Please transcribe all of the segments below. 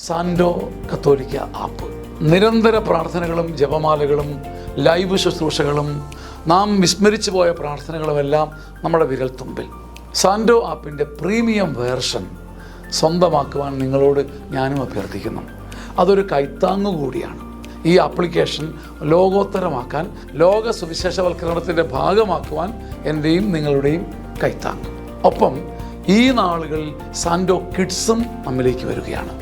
സാൻഡോ കത്തോലിക്ക ആപ്പ്. നിരന്തര പ്രാർത്ഥനകളും ജപമാലകളും ലൈവ് ശുശ്രൂഷകളും നാം വിസ്മരിച്ചു പോയ പ്രാർത്ഥനകളുമെല്ലാം നമ്മുടെ വിരൽത്തുമ്പിൽ. സാൻഡോ ആപ്പിൻ്റെ പ്രീമിയം വേർഷൻ സ്വന്തമാക്കുവാൻ നിങ്ങളോട് ഞാനും അഭ്യർത്ഥിക്കുന്നു. അതൊരു കൈത്താങ്ങു കൂടിയാണ്. ഈ ആപ്ലിക്കേഷൻ ലോകോത്തരമാക്കാൻ, ലോക സുവിശേഷവൽക്കരണത്തിൻ്റെ ഭാഗമാക്കുവാൻ എൻ്റെയും നിങ്ങളുടെയും കൈത്താങ്ങ്. ഒപ്പം ഈ നാളുകളിൽ സാൻഡോ കിഡ്സും നമ്മിലേക്ക് വരികയാണ്.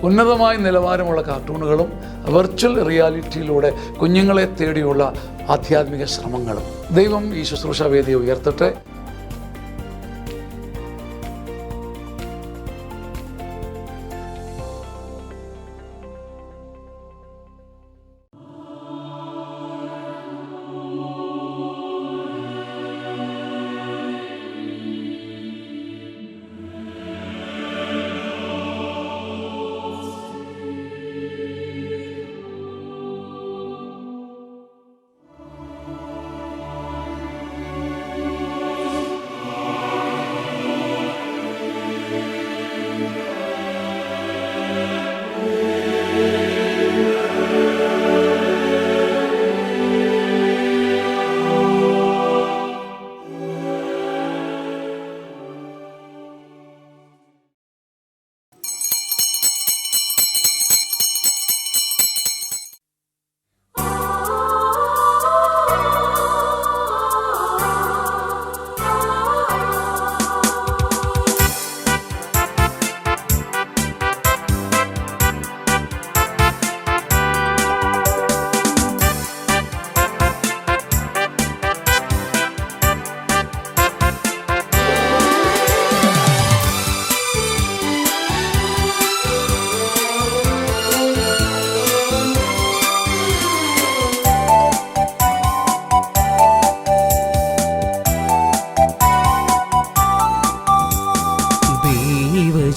ഉന്നതമായ നിലവാരമുള്ള കാർട്ടൂണുകളും വെർച്വൽ റിയാലിറ്റിയിലൂടെ കുഞ്ഞുങ്ങളെ തേടിയുള്ള ആധ്യാത്മിക ശ്രമങ്ങളും. ദൈവം ഈ ശുശ്രൂഷ വേദിയെ ഉയർത്തട്ടെ.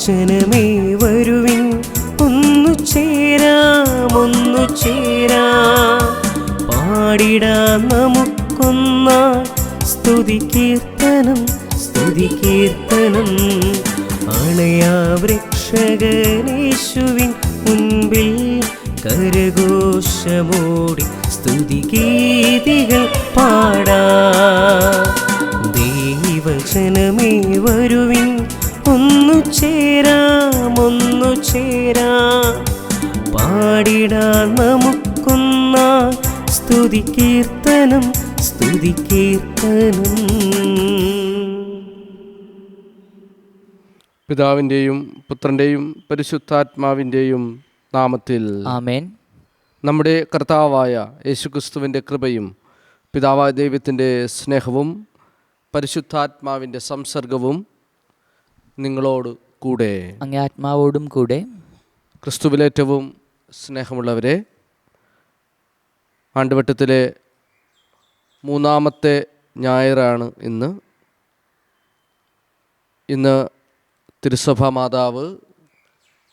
ജനമേ വരുവിൻ, ഒന്നു ചേരാം പാടിടാം നമുക്കൊന്നായി സ്തുതി കീർത്തനം അണയാ വൃക്ഷകനേശുവിൻ മുൻപിൽ കരഘോഷമോടി സ്തുതിഗീതികൾ പാടാം. ദൈവജനമേ വരുവിൻ, ഒന്നു ചേരാം പാടിടാം നമുക്കൊന്നായി സ്തുതി കീർത്തനം പിതാവിൻ്റെയും പുത്രൻ്റെയും പരിശുദ്ധാത്മാവിൻ്റെയും നാമത്തിൽ ആമേൻ. നമ്മുടെ കർത്താവായ യേശുക്രിസ്തുവിൻ്റെ കൃപയും പിതാവായ ദൈവത്തിൻ്റെ സ്നേഹവും പരിശുദ്ധാത്മാവിൻ്റെ സംസർഗവും നിങ്ങളോട് കൂടെ, അങ്ങേ ആത്മാവോടും കൂടെ. ക്രിസ്തുവിലേറ്റവും സ്നേഹമുള്ളവരെ, ആണ്ടുവട്ടത്തിലെ മൂന്നാമത്തെ ഞായറാണ് ഇന്ന് തിരുസഭാ മാതാവ്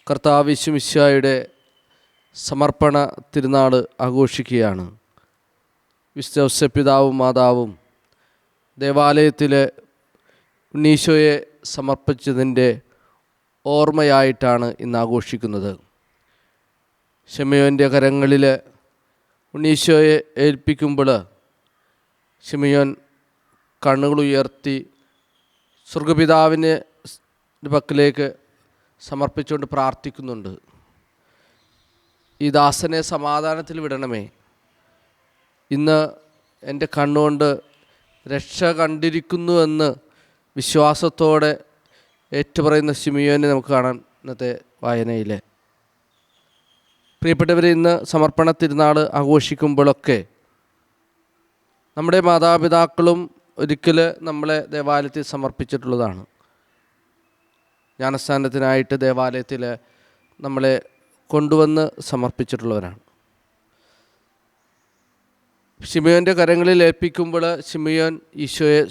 കർത്താവ് യേശു മിശിഹായുടെ സമർപ്പണ തിരുനാൾ ആഘോഷിക്കുകയാണ്. വിശുദ്ധ ഔസേപ്പ് പിതാവും മാതാവും ദേവാലയത്തിലെ ഉണ്ണീശോയെ സമർപ്പിച്ചതിൻ്റെ ഓർമ്മയായിട്ടാണ് ഇന്ന് ആഘോഷിക്കുന്നത്. ശിമയോൻ്റെ കരങ്ങളിൽ ഉണ്ണീശോയെ ഏൽപ്പിക്കുമ്പോൾ ശിമയോൻ കണ്ണുകളുയർത്തി സ്വർഗപിതാവിൻ്റെ പക്കലേക്ക് സമർപ്പിച്ചുകൊണ്ട് പ്രാർത്ഥിക്കുന്നുണ്ട്. ഈ ദാസനെ സമാധാനത്തിൽ വിടണമേ, ഇന്ന് എൻ്റെ കണ്ണുകൊണ്ട് രക്ഷ കണ്ടിരിക്കുന്നുവെന്ന് വിശ്വാസത്തോടെ ഏറ്റുപറയുന്ന ശിമയോനെ നമുക്ക് കാണാൻ ഇന്നത്തെ വായനയിൽ. പ്രിയപ്പെട്ടവരെ, ഇന്ന് സമർപ്പണ തിരുനാൾ ആഘോഷിക്കുമ്പോഴൊക്കെ നമ്മുടെ മാതാപിതാക്കളും ഒരിക്കൽ നമ്മളെ ദേവാലയത്തിൽ സമർപ്പിച്ചിട്ടുള്ളതാണ്. ജ്ഞാനസ്നാനത്തിനായിട്ട് ദേവാലയത്തിൽ നമ്മളെ കൊണ്ടുവന്ന് സമർപ്പിച്ചിട്ടുള്ളവരാണ്. ശിമയോൻ്റെ കരങ്ങളിൽ ഏൽപ്പിക്കുമ്പോൾ ശിമയോൻ ഈശോയെ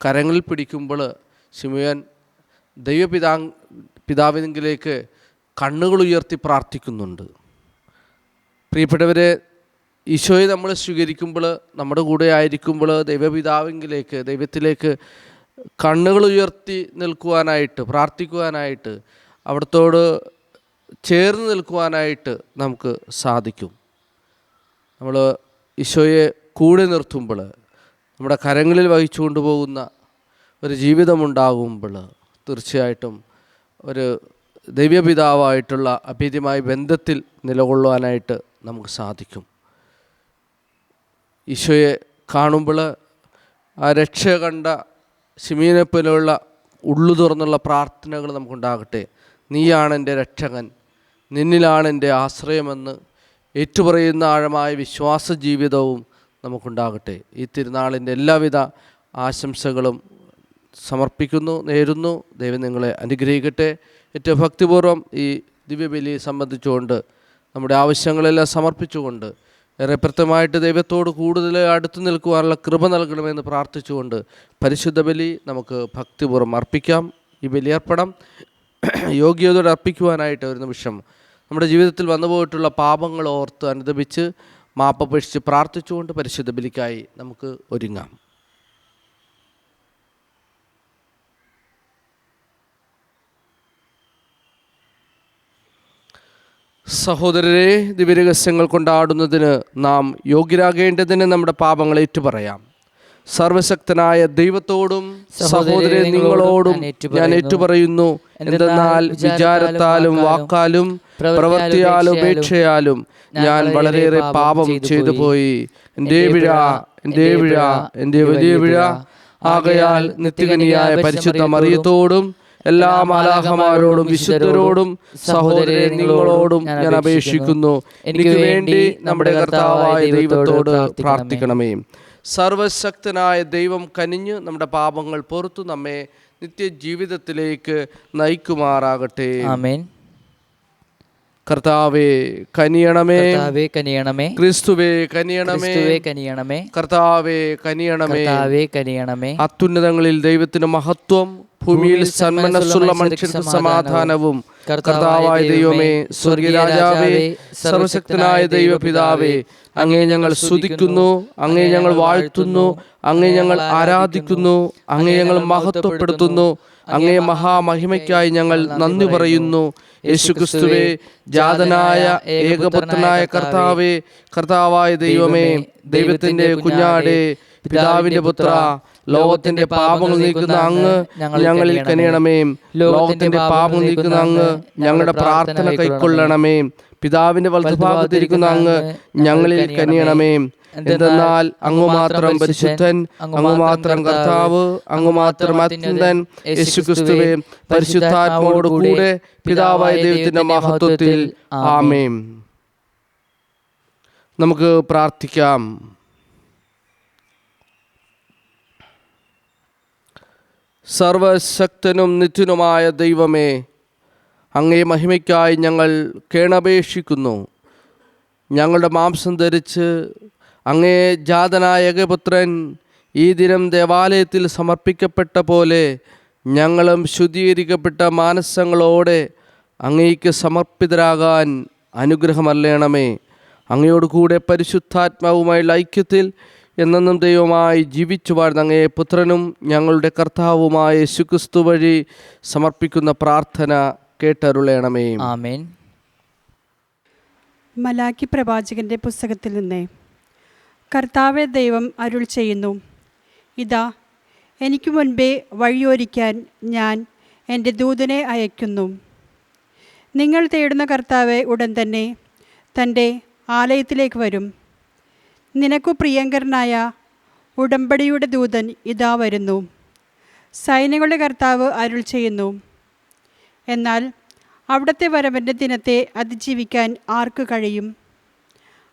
കരങ്ങളിൽ പിടിക്കുമ്പോൾ ശിമയോൻ പിതാവിനെങ്കിലേക്ക് കണ്ണുകൾ ഉയർത്തി പ്രാർത്ഥിക്കുന്നുണ്ട്. പ്രിയപ്പെട്ടവരെ, ഈശോയെ നമ്മൾ സ്വീകരിക്കുമ്പോൾ, നമ്മുടെ കൂടെ ആയിരിക്കുമ്പോൾ ദൈവത്തിലേക്ക് കണ്ണുകൾ ഉയർത്തി നിൽക്കുവാനായിട്ട്, പ്രാർത്ഥിക്കുവാനായിട്ട്, അവിടത്തോട് ചേർന്ന് നിൽക്കുവാനായിട്ട് നമുക്ക് സാധിക്കും. നമ്മൾ ഈശോയെ കൂടെ നിർത്തുമ്പോൾ, നമ്മുടെ കരങ്ങളിൽ വഹിച്ചു കൊണ്ടുപോകുന്ന ഒരു ജീവിതമുണ്ടാകുമ്പോൾ തീർച്ചയായിട്ടും ഒരു ദൈവപിതാവായിട്ടുള്ള അഭേദ്യമായ ബന്ധത്തിൽ നിലകൊള്ളുവാനായിട്ട് നമുക്ക് സാധിക്കും. ഈശോയെ കാണുമ്പോൾ ആ രക്ഷ കണ്ട ശിമീനെ പോലെയുള്ള ഉള്ളു തുറന്നുള്ള പ്രാർത്ഥനകൾ നമുക്കുണ്ടാകട്ടെ. നീയാണ് എൻ്റെ രക്ഷകൻ, നിന്നിലാണ് എൻ്റെ ആശ്രയമെന്ന് ഏറ്റുപറയുന്ന ആഴമായ വിശ്വാസ ജീവിതവും നമുക്കുണ്ടാകട്ടെ. ഈ തിരുനാളിൻ്റെ എല്ലാവിധ ആശംസകളും സമർപ്പിക്കുന്നു, നേരുന്നു. ദൈവം നിങ്ങളെ അനുഗ്രഹിക്കട്ടെ. ഏറ്റവും ഭക്തിപൂർവ്വം ഈ ദിവ്യബലി സംബന്ധിച്ചുകൊണ്ട് നമ്മുടെ ആവശ്യങ്ങളെല്ലാം സമർപ്പിച്ചുകൊണ്ട് ഏറെ പ്രത്യമായിട്ട് ദൈവത്തോട് കൂടുതൽ അടുത്തു നിൽക്കുവാനുള്ള കൃപ നൽകണമെന്ന് പ്രാർത്ഥിച്ചുകൊണ്ട് പരിശുദ്ധ ബലി നമുക്ക് ഭക്തിപൂർവ്വം അർപ്പിക്കാം. ഈ ബലിയർപ്പണം യോഗ്യതയോടെ അർപ്പിക്കുവാനായിട്ട് ഒരു നിമിഷം നമ്മുടെ ജീവിതത്തിൽ വന്നുപോയിട്ടുള്ള പാപങ്ങൾ ഓർത്ത് അനുദപിച്ച് മാപ്പപേക്ഷിച്ച് പ്രാർത്ഥിച്ചുകൊണ്ട് പരിശുദ്ധ ബലിക്കായി നമുക്ക് ഒരുങ്ങാം. സഹോദരരെ, ദിവ്യരഹസ്യങ്ങൾ കൊണ്ടാടുന്നതിന് നാം യോഗ്യരാകേണ്ടതിന് നമ്മുടെ പാപങ്ങൾ ഏറ്റുപറയാം. സർവശക്തനായ ദൈവത്തോടും സഹോദരരെ നിങ്ങളോടും ഞാൻ ഏറ്റുപറയുന്നു. എന്തെന്നാൽ വിചാരത്താലും വാക്കാലും പ്രവൃത്തിയാലും ഉപേക്ഷയാലും ഞാൻ വളരെയേറെ പാപം ചെയ്തു പോയി. എൻ്റെ പിഴ, എൻ്റെ പിഴ, എൻ്റെ വലിയ പിഴ. ആകയാൽ നിത്യകനിയായ പരിശുദ്ധ മറിയത്തോടും എല്ലാ മാലാഖമാരോടും വിശുദ്ധരോടും സഹോദരരെ നിങ്ങളോടും ഞാൻ അപേക്ഷിക്കുന്നു, എനിക്ക് വേണ്ടി നമ്മുടെ കർത്താവായ ദൈവത്തോട് പ്രാർത്ഥിക്കണമേ. സർവശക്തനായ ദൈവം കനിഞ്ഞ് നമ്മുടെ പാപങ്ങൾ പൊറുത്തു നമ്മെ നിത്യജീവിതത്തിലേക്ക് നയിക്കുമാറാകട്ടെ. ആമേൻ. കർത്താവേ കനിയണമേ, കർത്താവേ കനിയണമേ. ക്രിസ്തുവേ കനിയണമേ, ക്രിസ്തുവേ കനിയണമേ. കർത്താവേ കനിയണമേ. കർത്താവേ കനിയണമേ. അത്യുന്നതങ്ങളിൽ ദൈവത്തിന് മഹത്വം, ഭൂമിയിൽ സന്മനസ്സുള്ള മനുഷ്യർക്ക് സമാധാനവും. കർത്താവായ ദൈവമേ, സ്വർഗീയരാജാവേ, സർവശക്തനായ ദൈവപിതാവേ, അങ്ങേ ഞങ്ങൾ സ്തുതിക്കുന്നു, അങ്ങേ ഞങ്ങൾ വാഴ്ത്തുന്നു, അങ്ങേ ഞങ്ങൾ ആരാധിക്കുന്നു, അങ്ങേ ഞങ്ങൾ മഹത്വപ്പെടുത്തുന്നു. അങ്ങേ മഹാമഹിമയ്ക്കായി ഞങ്ങൾ നന്ദി പറയുന്നു. യേശുക്രിസ്തുവേ, ജാതനായ ഏകപുത്രനായ കർത്താവേ, കർത്താവായ ദൈവമേ, ദൈവത്തിന്റെ കുഞ്ഞാടേ, പിതാവിന്റെ പുത്ര, ലോകത്തിന്റെ പാപങ്ങൾ നീക്കുന്ന അങ്ങ് ഞങ്ങളിൽ കനിയണമേ. ലോകത്തിന്റെ പാപങ്ങൾ നീക്കുന്ന അങ്ങ് ഞങ്ങളുടെ പ്രാർത്ഥന കൈക്കൊള്ളണമേ. പിതാവിന്റെ വലതുഭാഗത്തിരിക്കുന്ന അങ്ങ് ഞങ്ങളിൽ കനിയണമേ. എന്തെന്നാൽ അങ്ങ് മാത്രം പരിശുദ്ധൻ, അങ്ങ് മാത്രം കർത്താവ്, അങ്ങ് മാത്രം അത്യന്തൻ. യേശുക്രിസ്തുവേ, പരിശുദ്ധാത്മാവോട് കൂടെ പിതാവായ ദൈവത്തിന്റെ മഹത്വത്തിൽ. ആമേൻ. നമുക്ക് പ്രാർത്ഥിക്കാം. സർവശക്തനും നിത്യനുമായ ദൈവമേ, അങ്ങേ മഹിമയ്ക്കായി ഞങ്ങൾ കേണപേക്ഷിക്കുന്നു. ഞങ്ങളുടെ മാംസം ധരിച്ച് അങ്ങേ ജാതനായ ഏകപുത്രൻ ഈ ദിനം ദേവാലയത്തിൽ സമർപ്പിക്കപ്പെട്ട പോലെ ഞങ്ങളും ശുദ്ധീകരിക്കപ്പെട്ട മാനസങ്ങളോടെ അങ്ങേക്ക് സമർപ്പിതരാകാൻ അനുഗ്രഹമല്ലേണമേ. അങ്ങയോട് കൂടെ പരിശുദ്ധാത്മാവുമായുള്ള ഐക്യത്തിൽ എന്നെന്നും ദൈവമായി ജീവിച്ചു വാഴുന്ന അങ്ങേ പുത്രനും ഞങ്ങളുടെ കർത്താവുമായ യേശുക്രിസ്തു വഴി സമർപ്പിക്കുന്ന പ്രാർത്ഥന കേട്ടരുളേണമേ. ആമേൻ. മലാക്കി പ്രവാചകന്റെ പുസ്തകത്തിൽ നിന്ന്. കർത്താവെ ദൈവം അരുൾ ചെയ്യുന്നു, ഇതാ എനിക്ക് മുൻപേ വഴിയൊരുക്കാൻ ഞാൻ എൻ്റെ ദൂതനെ അയക്കുന്നു. നിങ്ങൾ തേടുന്ന കർത്താവ് ഉടൻ തന്നെ തൻ്റെ ആലയത്തിലേക്ക് വരും. നിനക്കു പ്രിയങ്കരനായ ഉടമ്പടിയുടെ ദൂതൻ ഇതാ വരുന്നു. സൈന്യങ്ങളുടെ കർത്താവ് അരുൾ ചെയ്യുന്നു. എന്നാൽ അവിടുത്തെ വരവൻ്റെ ദിനത്തെ അതിജീവിക്കാൻ ആർക്ക് കഴിയും?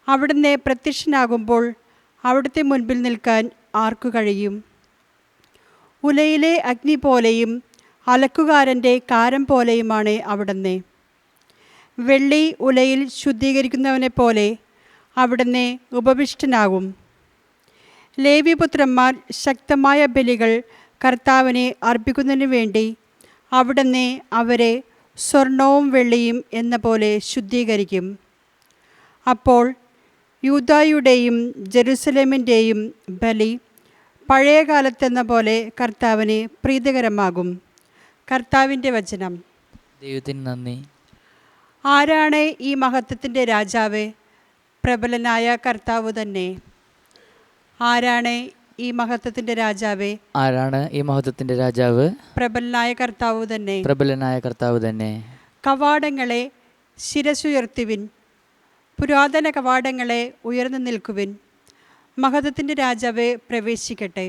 അവിടുന്ന് പ്രത്യക്ഷനാകുമ്പോൾ അവിടുത്തെ മുൻപിൽ നിൽക്കാൻ ആർക്കു കഴിയും? ഉലയിലെ അഗ്നി പോലെയും അലക്കുകാരൻ്റെ കാരം പോലെയുമാണ് അവിടുന്ന്. വെള്ളി ഉലയിൽ ശുദ്ധീകരിക്കുന്നവനെ പോലെ അവിടുന്ന് ഉപവിഷ്ടനാകും. ലേവ്യപുത്രന്മാർ ശക്തമായ ബലികൾ കർത്താവിനെ അർപ്പിക്കുന്നതിനു വേണ്ടി അവിടുന്ന് അവരെ സ്വർണവും വെള്ളിയും എന്ന പോലെ ശുദ്ധീകരിക്കും. അപ്പോൾ യൂദായുടെയും ജെറുസലേമിൻ്റെയും ബലി പഴയ കാലത്തെന്ന പോലെ കർത്താവിന് പ്രീതികരമാകും. കർത്താവിൻ്റെ വചനം. ദൈവത്തിന് നന്ദി. ആരാണ് ഈ മഹത്വത്തിൻ്റെ രാജാവ്? പ്രബലനായ കർത്താവ് തന്നെ. ആരാണ് ഈ മഹത്വത്തിൻ്റെ രാജാവ്? ആരാണ് ഈ മഹത്വത്തിൻ്റെ രാജാവ്? പ്രബലനായ കർത്താവ് തന്നെ. പ്രബലനായ കർത്താവ് തന്നെ. കവാടങ്ങളെ ശിരസുയർത്തുവിൻ, പുരാതന കവാടങ്ങളെ ഉയർന്നു നിൽക്കുവിൻ, മഹത്വത്തിൻ്റെ രാജാവ് പ്രവേശിക്കട്ടെ.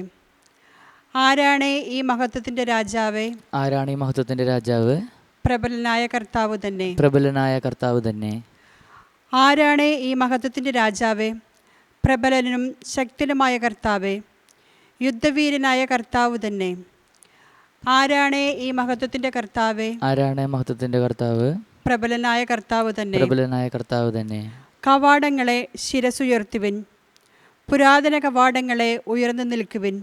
ആരാണ് ഈ മഹത്വത്തിൻ്റെ രാജാവ്? ആരാണ് ഈ മഹത്വത്തിൻ്റെ രാജാവ്? പ്രബലനായ കർത്താവ് തന്നെ. പ്രബലനായ കർത്താവ് തന്നെ. ആരാണ് ഈ മഹത്വത്തിൻ്റെ രാജാവ്? പ്രബലനും ശക്തനുമായ കർത്താവ്, യുദ്ധവീരനായ കർത്താവ് തന്നെ. ആരാണ് ഈ മഹത്വത്തിൻ്റെ കർത്താവ്? ആരാണ് മഹത്വത്തിൻ്റെ കർത്താവ്? പ്രബലനായ കർത്താവ് തന്നെ. പ്രബലനായ കർത്താവ് തന്നെ. കവാടങ്ങളെ ശിരസുയർത്തുവിൻ, പുരാതന കവാടങ്ങളെ ഉയർന്നു നിൽക്കുവിൻ,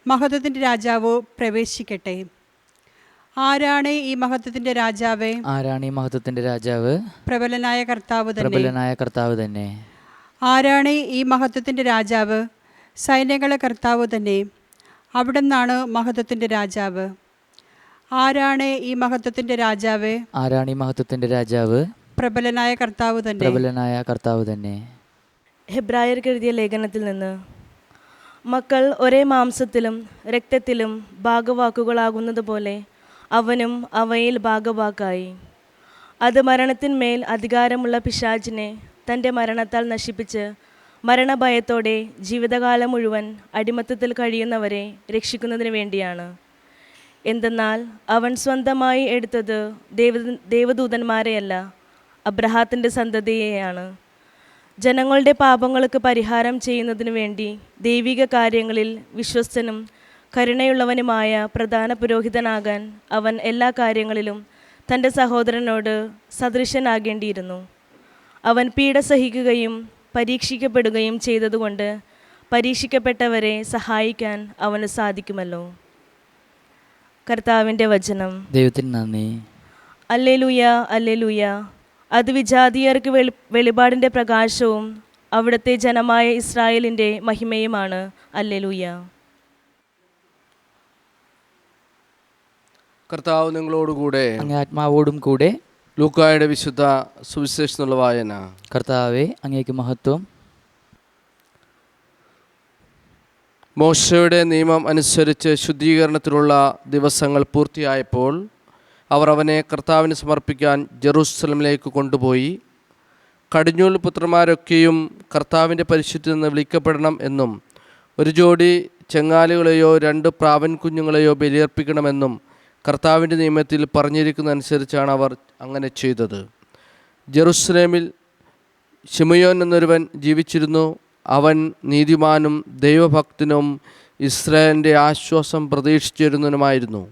മഹത്വത്തിൻ്റെ രാജാവ് പ്രവേശിക്കട്ടെ. ആരാണ് ഈ മഹത്വത്തിൻ്റെ രാജാവ്? ആരാണ് ഈ മഹത്വത്തിൻ്റെ രാജാവ്? പ്രബലനായ കർത്താവ് തന്നെ. പ്രബലനായ കർത്താവ് തന്നെ. ആരാണ് ഈ മഹത്വത്തിൻ്റെ രാജാവ്? സൈന്യങ്ങളെ കർത്താവ് തന്നെ. അവിടെ നിന്നാണ് മഹത്വത്തിൻ്റെ രാജാവ്. ആരാണ് ഈ മഹത്വത്തിൻ്റെ രാജാവ്? ആരാണ് ഈ മഹത്വത്തിൻ്റെ രാജാവ്? പ്രബലനായ കർത്താവ് തന്നെ. പ്രബലനായ കർത്താവ് തന്നെ. ഹെബ്രായർക്ക് എഴുതിയ ലേഖനത്തിൽ നിന്ന്, മക്കൾ ഒരേ മാംസത്തിലും രക്തത്തിലും ഭാഗവാക്കുകളാകുന്നത് പോലെ അവനും അവയിൽ ഭാഗവാക്കായി. അത് മരണത്തിന്മേൽ അധികാരമുള്ള പിശാചിനെ തൻ്റെ മരണത്താൽ നശിപ്പിച്ച് മരണഭയത്തോടെ ജീവിതകാലം മുഴുവൻ അടിമത്തത്തിൽ കഴിയുന്നവരെ രക്ഷിക്കുന്നതിന് വേണ്ടിയാണ്. എന്തെന്നാൽ അവൻ സ്വന്തമായി എടുത്തത് ദേവദൂതന്മാരെയല്ല, അബ്രഹാത്തിൻ്റെ സന്തതിയെയാണ്. ജനങ്ങളുടെ പാപങ്ങൾക്ക് പരിഹാരം ചെയ്യുന്നതിനു വേണ്ടി ദൈവിക കാര്യങ്ങളിൽ വിശ്വസ്തനും കരുണയുള്ളവനുമായ പ്രധാന പുരോഹിതനാകാൻ അവൻ എല്ലാ കാര്യങ്ങളിലും തൻ്റെ സഹോദരനോട് സദൃശനാകേണ്ടിയിരുന്നു. അവൻ പീഡ സഹിക്കുകയും പരീക്ഷിക്കപ്പെടുകയും ചെയ്തതുകൊണ്ട് പരീക്ഷിക്കപ്പെട്ടവരെ സഹായിക്കാൻ അവന് സാധിക്കുമല്ലോ. കർത്താവിൻ്റെ വചനം. ദൈവത്തിന് നന്ദി. Alleluia, alleluia. അത് വിജാതീയർക്ക് വെളിപാടിൻ്റെ പ്രകാശവും അവിടുത്തെ ജനമായ ഇസ്രായേലിൻ്റെ മഹിമയുമാണ്. അല്ലേലൂയ. കർത്താവ് നിങ്ങളോടുകൂടെ. അങ്ങേ ആത്മാവോടും കൂടെ. ലൂക്കായുടെ വിശുദ്ധ സുവിശേഷത്തിനുള്ള വായന. കർത്താവേ, അങ്ങേക്ക് മഹത്വം. മോശയുടെ നിയമം അനുസരിച്ച് ശുദ്ധീകരണത്തിലുള്ള ദിവസങ്ങൾ പൂർത്തിയായപ്പോൾ അവർ അവനെ കർത്താവിന് സമർപ്പിക്കാൻ ജെറൂസലമിലേക്ക് കൊണ്ടുപോയി. കടിഞ്ഞൂൽ പുത്രന്മാരൊക്കെയും കർത്താവിൻ്റെ പരിശുദ്ധത്തിൽ നിന്ന് വിളിക്കപ്പെടണം എന്നും ഒരു ജോഡി ചെങ്ങാലുകളെയോ 2 പ്രാവൻ കുഞ്ഞുങ്ങളെയോ ബലിയർപ്പിക്കണമെന്നും കർത്താവിൻ്റെ നിയമത്തിൽ പറഞ്ഞിരിക്കുന്നതനുസരിച്ചാണ് അവർ അങ്ങനെ ചെയ്തത്. ജെറുസലേമിൽ ശിമയോൻ എന്നൊരുവൻ ജീവിച്ചിരുന്നു. അവൻ നീതിമാനും ദൈവഭക്തനും ഇസ്രായേലിൻ്റെ ആശ്വാസം പ്രതീക്ഷിച്ചിരുന്നവനുമായിരുന്നു.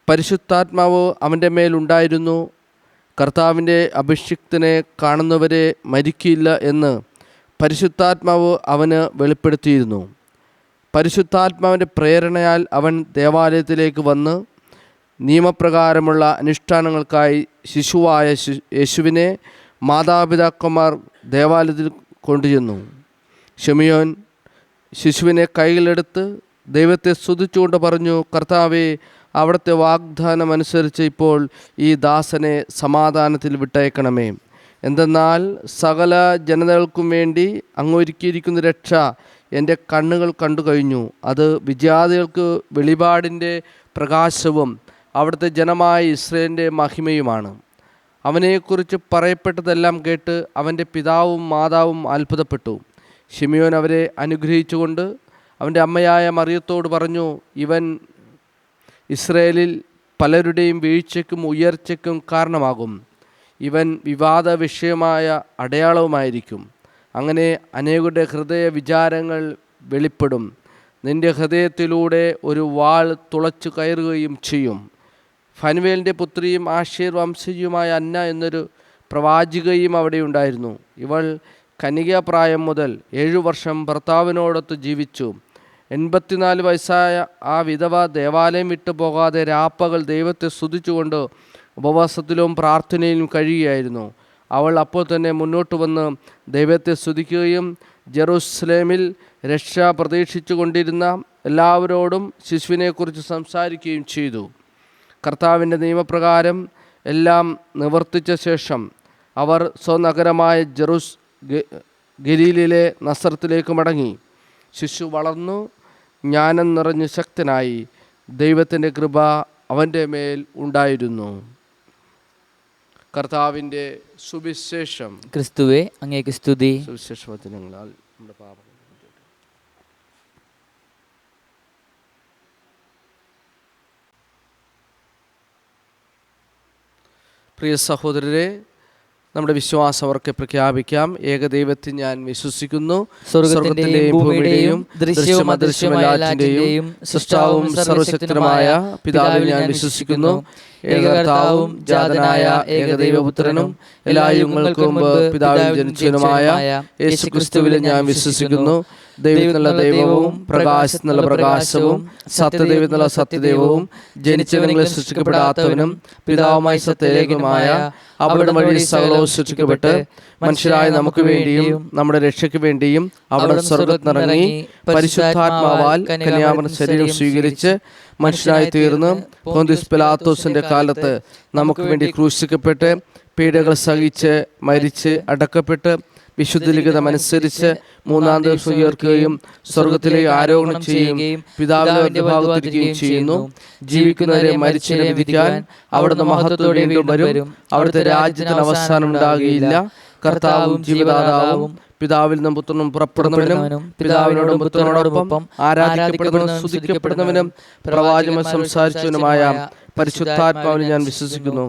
പരിശുദ്ധാത്മാവ് അവൻ്റെ മേലുണ്ടായിരുന്നു. കർത്താവിൻ്റെ അഭിഷിക്തനെ കാണുന്നവരെ മരിക്കില്ല എന്ന് പരിശുദ്ധാത്മാവ് അവന് വെളിപ്പെടുത്തിയിരുന്നു. പരിശുദ്ധാത്മാവിൻ്റെ പ്രേരണയാൽ അവൻ ദേവാലയത്തിലേക്ക് വന്ന് നിയമപ്രകാരമുള്ള അനുഷ്ഠാനങ്ങൾക്കായി ശിശുവായ യേശുവിനെ മാതാപിതാക്കന്മാർ ദേവാലയത്തിൽ കൊണ്ടുചെന്നു. ശിമയോൻ ശിശുവിനെ കൈയിലെടുത്ത് ദൈവത്തെ സ്തുതിച്ചുകൊണ്ട് പറഞ്ഞു, കർത്താവേ, അവിടുത്തെ വാഗ്ദാനം അനുസരിച്ച് ഇപ്പോൾ ഈ ദാസനെ സമാധാനത്തിൽ വിട്ടയക്കണമേ. എന്തെന്നാൽ സകല ജനതകൾക്കും വേണ്ടി അങ്ങൊരുക്കിയിരിക്കുന്ന രക്ഷ എൻ്റെ കണ്ണുകൾ കണ്ടു കഴിഞ്ഞു. അത് വിജാതികൾക്ക് വെളിപാടിൻ്റെ പ്രകാശവും അവിടുത്തെ ജനമായ ഇസ്രായേലിൻ്റെ മഹിമയുമാണ്. അവനെക്കുറിച്ച് പറയപ്പെട്ടതെല്ലാം കേട്ട് അവൻ്റെ പിതാവും മാതാവും അത്ഭുതപ്പെട്ടു. ശിമയോൻ അവരെ അനുഗ്രഹിച്ചുകൊണ്ട് അവൻ്റെ അമ്മയായ മറിയത്തോട് പറഞ്ഞു, ഇവൻ ഇസ്രായേലിൽ പലരുടെയും വീഴ്ചയ്ക്കും ഉയർച്ചയ്ക്കും കാരണമാകും. ഇവൻ വിവാദ വിഷയമായ അടയാളവുമായിരിക്കും. അങ്ങനെ അനേകരുടെ ഹൃദയ വിചാരങ്ങൾ വെളിപ്പെടും. നിൻ്റെ ഹൃദയത്തിലൂടെ ഒരു വാൾ തുളച്ചു കയറുകയും ചെയ്യും. ഫനുവേലിൻ്റെ പുത്രിയും ആശേർ വംശജയുമായ അന്ന എന്നൊരു പ്രവാചികയും അവിടെ ഉണ്ടായിരുന്നു. ഇവൾ കന്യകാപ്രായം മുതൽ 7 വർഷം ഭർത്താവിനോടൊത്ത് ജീവിച്ചു. 84 വയസ്സായ ആ വിധവ ദേവാലയം വിട്ടു പോകാതെ രാപ്പകൽ ദൈവത്തെ സ്തുതിച്ചുകൊണ്ട് ഉപവാസത്തിലും പ്രാർത്ഥനയിലും കഴിയുകയായിരുന്നു. അവൾ അപ്പോൾ തന്നെ മുന്നോട്ട് വന്ന് ദൈവത്തെ സ്തുതിക്കുകയും ജെറൂസലേമിൽ രക്ഷ പ്രതീക്ഷിച്ചു കൊണ്ടിരുന്ന എല്ലാവരോടും ശിശുവിനെക്കുറിച്ച് സംസാരിക്കുകയും ചെയ്തു. കർത്താവിൻ്റെ നിയമപ്രകാരം എല്ലാം നിവർത്തിച്ച ശേഷം അവർ സ്വനഗരമായ ഗലീലിലെ നസറത്തിലേക്ക് മടങ്ങി. ശിശു വളർന്നു ജ്ഞാനം നിറഞ്ഞ് ശക്തനായി. ദൈവത്തിൻ്റെ കൃപ അവൻ്റെ മേൽ ഉണ്ടായിരുന്നു. കർത്താവിൻ്റെ സുവിശേഷം. ക്രിസ്തുവേ അങ്ങേക്ക് സ്തുതി. സുവിശേഷ വചനങ്ങളാൽ നമ്മുടെ പാപങ്ങൾ. പ്രിയ സഹോദരരെ, നമ്മുടെ വിശ്വാസം അവർക്ക് പ്രഖ്യാപിക്കാം. ഏകദൈവത്തിൽ ഞാൻ വിശ്വസിക്കുന്നു. സ്വർഗ്ഗത്തിന്റെയും ഭൂമിയുടെയും ദൃശ്യവും അദൃശ്യവുമായതിന്റെയും സൃഷ്ടാവും സർവശക്തനുമായ പിതാവിൽ ഞാൻ വിശ്വസിക്കുന്നു. ഏകകർത്താവും ജാതനായ ഏകദൈവപുത്രനും എല്ലാ യുഗങ്ങൾക്കും മുമ്പ് പിതാവിൽ ജനിച്ചവനുമായ യേശുക്രിസ്തുവിൽ ഞാൻ വിശ്വസിക്കുന്നു. ദൈവത്തിനുള്ള ദൈവവും പ്രകാശത്തിനുള്ള പ്രകാശവും സത്യദൈവത്തിനുള്ള സത്യദൈവവും ജനിച്ചവനും സൃഷ്ടിക്കപ്പെടാത്തവനും പിതാവുമായി സത്യലേഖനുമായ അവിടെ വഴി സകലവും സൃഷ്ടിക്കപ്പെട്ട് മനുഷ്യരായ നമുക്ക് വേണ്ടിയും നമ്മുടെ രക്ഷയ്ക്ക് വേണ്ടിയും അവിടെ സ്വർഗ്ഗത്തിനിറങ്ങി പരിശുദ്ധാത്മാവാൽ കന്യാമറിയ ശരീരം സ്വീകരിച്ച് മനുഷ്യനായി തീർന്ന് പൊന്തിയോസ് പിലാത്തോസിന്റെ കാലത്ത് നമുക്ക് വേണ്ടി ക്രൂശിക്കപ്പെട്ട് പീഡകൾ സഹിച്ച് മരിച്ച് അടക്കപ്പെട്ട് വിശുദ്ധ ലിഖിതം അനുസരിച്ച് മൂന്നാം ദിവസം ഉയർക്കുകയും സ്വർഗത്തിലേക്ക് ആരോഹണം ചെയ്യുകയും പിതാവിന്റെ ഭാഗത്തിരിക്കുകയും ചെയ്യുന്നു. ജീവിക്കുന്നവരെ മരിച്ചവരെ വിധിക്കാൻ അവിടുന്ന് മഹത്വത്തോടെ വീണ്ടും വരും. അവിടുത്തെ രാജ്യത്തിന് അവസാനം ഉണ്ടാകുകയില്ല. കർത്താവും ജീവദാതാവും പിതാവിൽ നിന്നും പുത്രനും പുറപ്പെടുന്നവനും പിതാവിനോടും പുത്രനോടൊപ്പം ആരാധിക്കപ്പെടുന്നവനും സ്തുതിക്കപ്പെടുന്നവനും പ്രവാചകൻ സംസാരിച്ചവനുമായ പരിശുദ്ധാത്മാവിൽ ഞാൻ വിശ്വസിക്കുന്നു.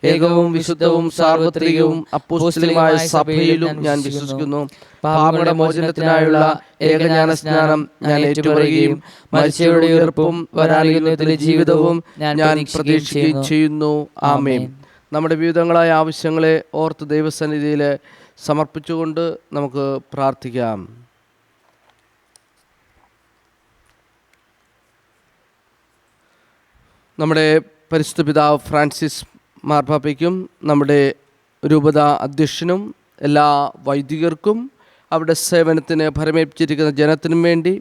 ഏകവും വിശുദ്ധവും സാർവത്രികവും അപ്പോസ്തലികമായ സഭയിലും ഞാൻ വിശ്വസിക്കുന്നു. പാപങ്ങളുടെ മോചനത്തിനായുള്ള ഏകജ്ഞാന സ്നാനം ഞാൻ ഏറ്റുപറയുകയും മരിച്ചവരുടെ ഉയർപ്പും വരാനിരിക്കുന്ന ജീവിതവും ഞാൻ പ്രതീക്ഷിക്കുകയും ചെയ്യുന്നു. ആമേൻ. നമ്മുടെ വിവിധങ്ങളായ ആവശ്യങ്ങളെ ഓർത്ത് ദൈവസന്നിധിയിൽ സമർപ്പിച്ചുകൊണ്ട് നമുക്ക് പ്രാർത്ഥിക്കാം. നമ്മുടെ പരിശുദ്ധ പിതാവ് ഫ്രാൻസിസ് മാർപ്പാപ്പയ്ക്കും നമ്മുടെ രൂപത അധ്യക്ഷനും എല്ലാ വൈദികർക്കും അവരുടെ സേവനത്തിന് ഭരമേൽപ്പിച്ചിരിക്കുന്ന ജനത്തിനും വേണ്ടി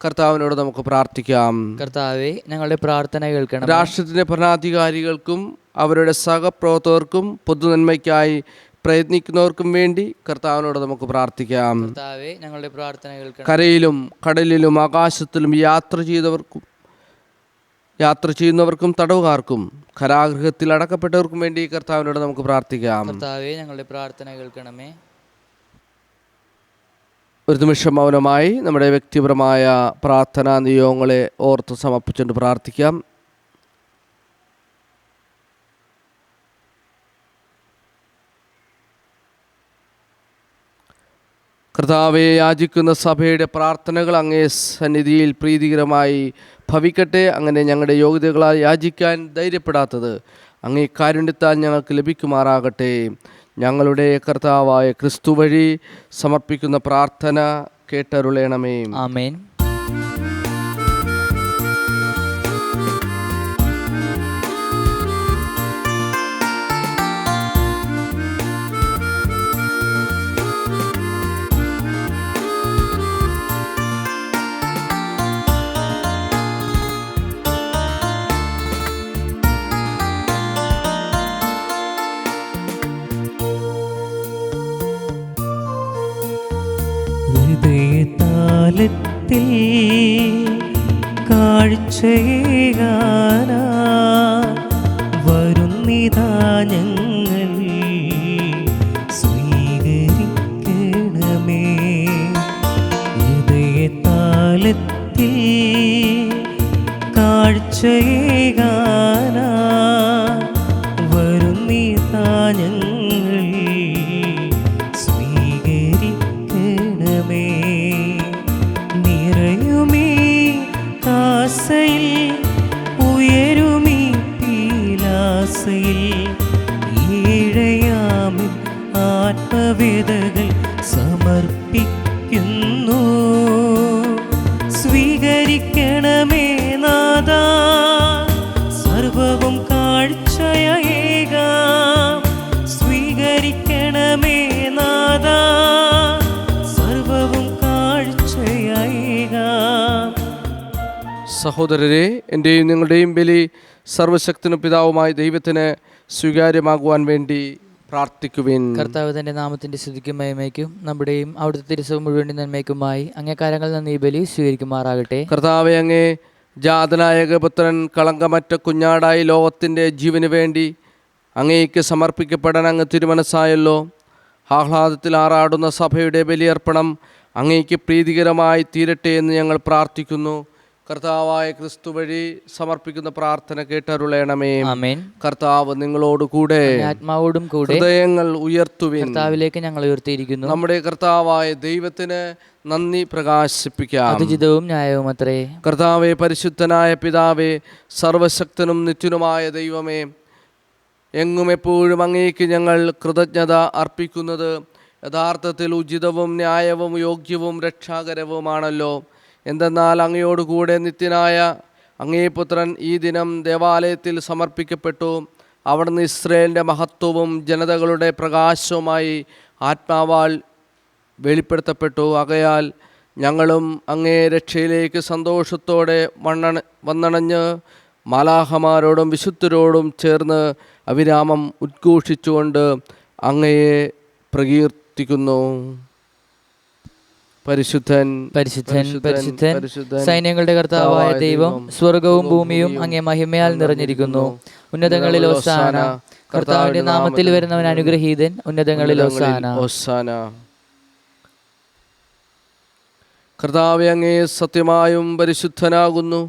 കർത്താവിനോട് നമുക്ക് പ്രാർത്ഥിക്കാം. കർത്താവേ ഞങ്ങളുടെ പ്രാർത്ഥന കേൾക്കണം. രാഷ്ട്രത്തിൻ്റെ ഭരണാധികാരികൾക്കും അവരുടെ സഹപ്രവർത്തകർക്കും പൊതുനന്മയ്ക്കായി പ്രയത്നിക്കുന്നവർക്കും വേണ്ടി കർത്താവിനോട് നമുക്ക് പ്രാർത്ഥിക്കാം. കർത്താവേ ഞങ്ങളുടെ പ്രാർത്ഥന കേൾക്കണം. കരയിലും കടലിലും ആകാശത്തിലും യാത്ര ചെയ്യുന്നവർക്കും തടവുകാർക്കും കാരാഗൃഹത്തിൽ അടക്കപ്പെട്ടവർക്കും വേണ്ടി കർത്താവിനോട് നമുക്ക് പ്രാർത്ഥിക്കാം. കർത്താവേ ഞങ്ങളുടെ പ്രാർത്ഥന കേൾക്കണമേ. ഒരു നിമിഷം മൗനമായി നമ്മുടെ വ്യക്തിപരമായ പ്രാർത്ഥനാ നിയോഗങ്ങളെ ഓർത്ത് സമർപ്പിച്ചുകൊണ്ട് പ്രാർത്ഥിക്കാം. കർത്താവെ, യാചിക്കുന്ന സഭയുടെ പ്രാർത്ഥനകൾ അങ്ങേ സന്നിധിയിൽ പ്രീതികരമായി ഭവിക്കട്ടെ. അങ്ങനെ ഞങ്ങളുടെ യോഗ്യതകളാൽ യാചിക്കാൻ ധൈര്യപ്പെടാത്തത് അങ്ങേ കാരുണ്യത്താൽ ഞങ്ങൾക്ക് ലഭിക്കുമാറാകട്ടെ. ഞങ്ങളുടെ കർത്താവായ ക്രിസ്തു വഴി സമർപ്പിക്കുന്ന പ്രാർത്ഥന കേട്ടരുളേണമേ. ആമേൻ. ഹൃദയതാലത്തിൽ കാഴ്ചയേകാനാ വരുന്നിതാ ഞങ്ങൾ, സ്വീകരിക്കണമേ. ഹൃദയതാലത്തിൽ കാഴ്ചയേകാനാ വരുന്നിതാ ഞങ്ങൾ, നിറയുമീ കാസയിൽ ഉയരുമീ പീലാസയിൽ ഈഴയാമിൻ ആത്മവേദകൾ സമർപ്പിക്കുന്നു. സ്വീകരിക്കണമേ നാഥാ, സർവവും കാഴ്ചയേകാം. സ്വീകരിക്കണമേ നാഥാ, സഹോദരരെ, എൻ്റെയും നിങ്ങളുടെയും ബലി സർവശക്തനും പിതാവുമായ ദൈവത്തിന് സ്വീകാര്യമാകുവാൻ വേണ്ടി പ്രാർത്ഥിക്കുവിൻ. കർത്താവ് തൻ്റെ നാമത്തിൻ്റെ സ്തുതിക്കും മഹിമയ്ക്കും നമ്മുടെയും അവിടുത്തെ തിരുസഭ മുഴുവൻ നന്മയ്ക്കുമായി അങ്ങേ കാര്യങ്ങൾ നിന്ന് ഈ ബലി സ്വീകരിക്കുമാറാകട്ടെ. കർത്താവെ, അങ്ങേ ജാതനായ ഏകപുത്രൻ കളങ്കമറ്റ കുഞ്ഞാടായി ലോകത്തിൻ്റെ ജീവന് വേണ്ടി അങ്ങേക്ക് സമർപ്പിക്കപ്പെടാൻ അങ്ങ് തിരുമനസ്സായല്ലോ. ആഹ്ലാദത്തിൽ ആറാടുന്ന സഭയുടെ ബലിയർപ്പണം അങ്ങേക്ക് പ്രീതികരമായി തീരട്ടെ എന്ന് ഞങ്ങൾ പ്രാർത്ഥിക്കുന്നു. കർത്താവായ ക്രിസ്തു വഴി സമർപ്പിക്കുന്ന പ്രാർത്ഥന കേട്ടരുളേണമേ. ആമേൻ. കർത്താവ് നിങ്ങളോട് കൂടെ, ആത്മാവോടും കൂടെ. ഹൃദയങ്ങൾ ഉയർത്തുവിൻ. കർത്താവിലേക്ക് ഞങ്ങൾ ഉയർത്തിയിരിക്കുന്നു. നമ്മുടെ കർത്താവായ ദൈവത്തിന് നന്ദി പ്രകാശിപ്പിക്കാം. അതിജിതവും ന്യായവും അത്രേ. കർത്താവെ, പരിശുദ്ധനായ പിതാവേ, സർവശക്തനും നിത്യനുമായ ദൈവമേ, എങ്ങും എപ്പോഴും അങ്ങേക്ക് ഞങ്ങൾ കൃതജ്ഞത അർപ്പിക്കുന്നത് യഥാർത്ഥത്തിൽ ഉചിതവും ന്യായവും യോഗ്യവും രക്ഷാകരവുമാണല്ലോ. എന്തെന്നാൽ അങ്ങയോടുകൂടെ നിത്യനായ അങ്ങേ പുത്രൻ ഈ ദിനം ദേവാലയത്തിൽ സമർപ്പിക്കപ്പെട്ടു. അവിടുന്ന് ഇസ്രയേലിൻ്റെ മഹത്വവും ജനതകളുടെ പ്രകാശവുമായി ആത്മാവാൽ വെളിപ്പെടുത്തപ്പെട്ടു. ആകയാൽ ഞങ്ങളും അങ്ങേ രക്ഷയിലേക്ക് സന്തോഷത്തോടെ വന്നണഞ്ഞ് മാലാഹമാരോടും വിശുദ്ധരോടും ചേർന്ന് അവിരാമം ഉദ്ഘോഷിച്ചുകൊണ്ട് അങ്ങയെ പ്രകീർത്തിക്കുന്നു. പരിശുദ്ധൻ, പരിശുദ്ധൻ, പരിശുദ്ധൻ, സൈന്യങ്ങളുടെ കർത്താവായ ദൈവം, സ്വർഗവും ഭൂമിയും അങ്ങേ മഹിമയാൽ നിറഞ്ഞിരിക്കുന്നു. ഉന്നതങ്ങളിൽ ഹോസാന. കർത്താവിന്റെ നാമത്തിൽ വരുന്നവൻ അനുഗ്രഹീതൻ. ഉന്നതങ്ങളിൽ ഹോസാന. കർത്താവെ, അങ്ങേ സത്യമായും പരിശുദ്ധനാകുന്നു.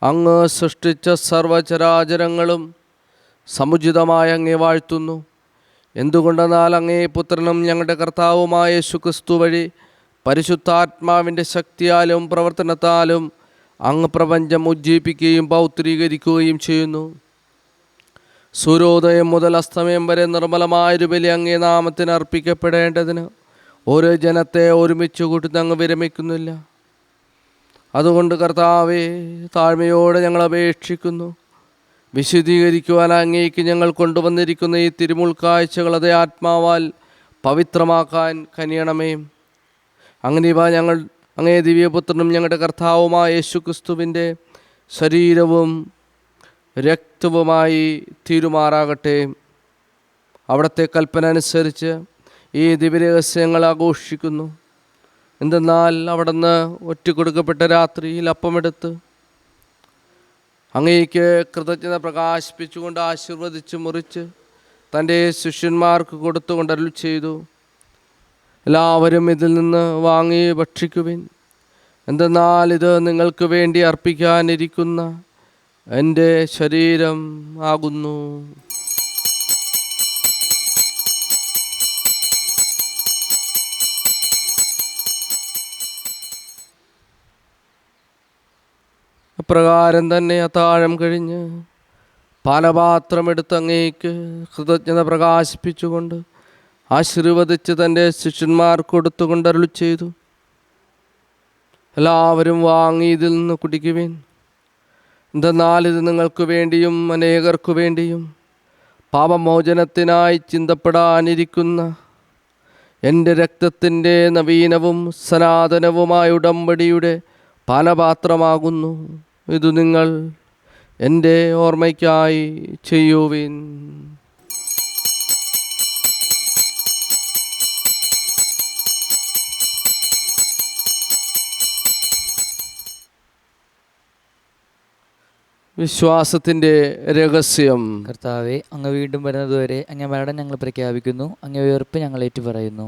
അങ്ങ് സൃഷ്ടിച്ച സർവചരാചരങ്ങളും സമുചിതമായി അങ്ങേ വാഴ്ത്തുന്നു. എന്തുകൊണ്ടെന്നാൽ അങ്ങേ പുത്രനും ഞങ്ങളുടെ കർത്താവുമായ യേശുക്രിസ്തു വഴി പരിശുദ്ധാത്മാവിൻ്റെ ശക്തിയാലും പ്രവർത്തനത്താലും അങ്ങ് പ്രപഞ്ചം ഉജ്ജീവിപ്പിക്കുകയും പൗത്രീകരിക്കുകയും ചെയ്യുന്നു. സൂര്യോദയം മുതൽ അസ്തമയം വരെ നിർമ്മലമായൊരു ബലി അങ്ങേ നാമത്തിന് അർപ്പിക്കപ്പെടേണ്ടതിന് ഓരോ ജനത്തെ ഒരുമിച്ച് കൂട്ടി അങ്ങ് വിരമിക്കുന്നില്ല. അതുകൊണ്ട് കർത്താവേ, താഴ്മയോടെ ഞങ്ങൾ അപേക്ഷിക്കുന്നു. വിശുദ്ധീകരിക്കുവാൻ അങ്ങേക്ക് ഞങ്ങൾ കൊണ്ടുവന്നിരിക്കുന്ന ഈ തിരുമുൾക്കാഴ്ചകൾ അതേ ആത്മാവാൽ പവിത്രമാക്കാൻ കനിയണമേ. അങ്ങനെ ഇവ ഞങ്ങൾ അങ്ങേ ദിവ്യപുത്രനും ഞങ്ങളുടെ കർത്താവുമായ യേശുക്രിസ്തുവിൻ്റെ ശരീരവും രക്തവുമായി തീരുമാറാകട്ടെ. അവിടുത്തെ കൽപ്പന അനുസരിച്ച് ഈ ദിവ്യരഹസ്യങ്ങൾ ആഘോഷിക്കുന്നു. എന്തെന്നാൽ അവിടുന്ന് ഒറ്റിക്കൊടുക്കപ്പെട്ട രാത്രിയിൽ അപ്പമെടുത്ത് അങ്ങേക്ക് കൃതജ്ഞത പ്രകാശിപ്പിച്ചുകൊണ്ട് ആശീർവദിച്ച് മുറിച്ച് തൻ്റെ ശിഷ്യന്മാർക്ക് കൊടുത്തുകൊണ്ട് അരുൾ ചെയ്തു, എല്ലാവരും ഇതിൽ നിന്ന് വാങ്ങി ഭക്ഷിക്കുവിൻ. എന്തെന്നാൽ ഇത് നിങ്ങൾക്ക് വേണ്ടി അർപ്പിക്കാനിരിക്കുന്ന എൻ്റെ ശരീരം ആകുന്നു. അപ്രകാരം തന്നെ അത്താഴം കഴിഞ്ഞ് പാനപാത്രമെടുത്ത് അങ്ങേക്ക് കൃതജ്ഞത പ്രകാശിപ്പിച്ചുകൊണ്ട് ആശീർവദിച്ച് തൻ്റെ ശിഷ്യന്മാർക്ക് കൊടുത്തുകൊണ്ട് അരുളി ചെയ്തു, എല്ലാവരും വാങ്ങി ഇതിൽ നിന്ന് കുടിക്കുവിൻ. എന്തെന്നാൽ ഇത് നിങ്ങൾക്ക് വേണ്ടിയും അനേകർക്കു വേണ്ടിയും പാപമോചനത്തിനായി ചിന്തപ്പെടാനിരിക്കുന്ന എൻ്റെ രക്തത്തിൻ്റെ നവീനവും സനാതനവുമായ ഉടമ്പടിയുടെ പാനപാത്രമാകുന്നു. ഇത് നിങ്ങൾ എൻ്റെ ഓർമ്മയ്ക്കായി ചെയ്യുവിൻ. വിശ്വാസത്തിൻ്റെ രഹസ്യം. കർത്താവെ, അങ്ങ് വീണ്ടും വരുന്നതുവരെ അങ്ങേ മരണം ഞങ്ങൾ പ്രഖ്യാപിക്കുന്നു. അങ്ങേ ഉയർപ്പ് ഞങ്ങൾ ഏറ്റുപറയുന്നു.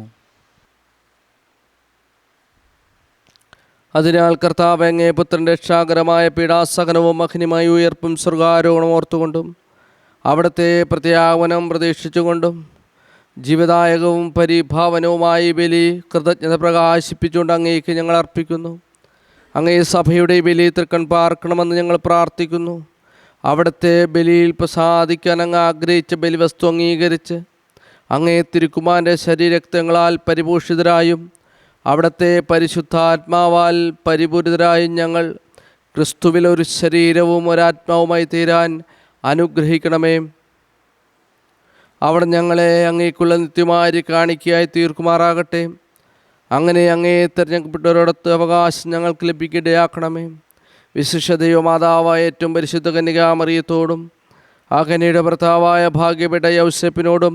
അതിനാൽ കർത്താവ് അങ്ങേ പുത്രൻ്റെ രക്ഷാകരമായ പീഡാസഹനവും അഗ്നിമയ ഉയർപ്പും സ്വർഗാരോഹണം ഓർത്തുകൊണ്ടും അവിടുത്തെ പ്രത്യാഗമനം പ്രതീക്ഷിച്ചുകൊണ്ടും ജീവദായകവും പരിഭാവനവുമായി ബലി കൃതജ്ഞത പ്രകാശിപ്പിച്ചുകൊണ്ട് അങ്ങേക്ക് ഞങ്ങൾ അർപ്പിക്കുന്നു. അങ്ങേ സഭയുടെ ബലി തൃക്കൺ പാർക്കണമെന്ന് ഞങ്ങൾ പ്രാർത്ഥിക്കുന്നു. അവിടുത്തെ ബലിയിൽ പ്രസാദിക്കാൻ അങ്ങ് ആഗ്രഹിച്ച ബലിവസ്തു അംഗീകരിച്ച് അങ്ങേ തിരുക്കുമാരൻ്റെ ശരീരരക്തങ്ങളാൽ പരിപോഷിതരായും അവിടുത്തെ പരിശുദ്ധാത്മാവാൽ പരിപൂരിതരായും ഞങ്ങൾ ക്രിസ്തുവിൽ ഒരു ശരീരവും ഒരാത്മാവുമായി തീരാൻ അനുഗ്രഹിക്കണമേ. അവിടെ ഞങ്ങളെ അങ്ങേക്കുള്ള നിത്യമായി കാണിക്കയായി തീർക്കുമാറാകട്ടെ. അങ്ങനെ അങ്ങേ തിരഞ്ഞെടുക്കപ്പെട്ടവരോടൊത്ത് അവകാശം ഞങ്ങൾക്ക് ലഭിക്കിടയാക്കണമേ. വിശിഷ്ട ദൈവമാതാവായ ഏറ്റവും പരിശുദ്ധ കന്യകാമറിയത്തോടും ആ കന്യയുടെ ഭർത്താവായ ഭാഗ്യപ്പെട്ട യൗസേപ്പിനോടും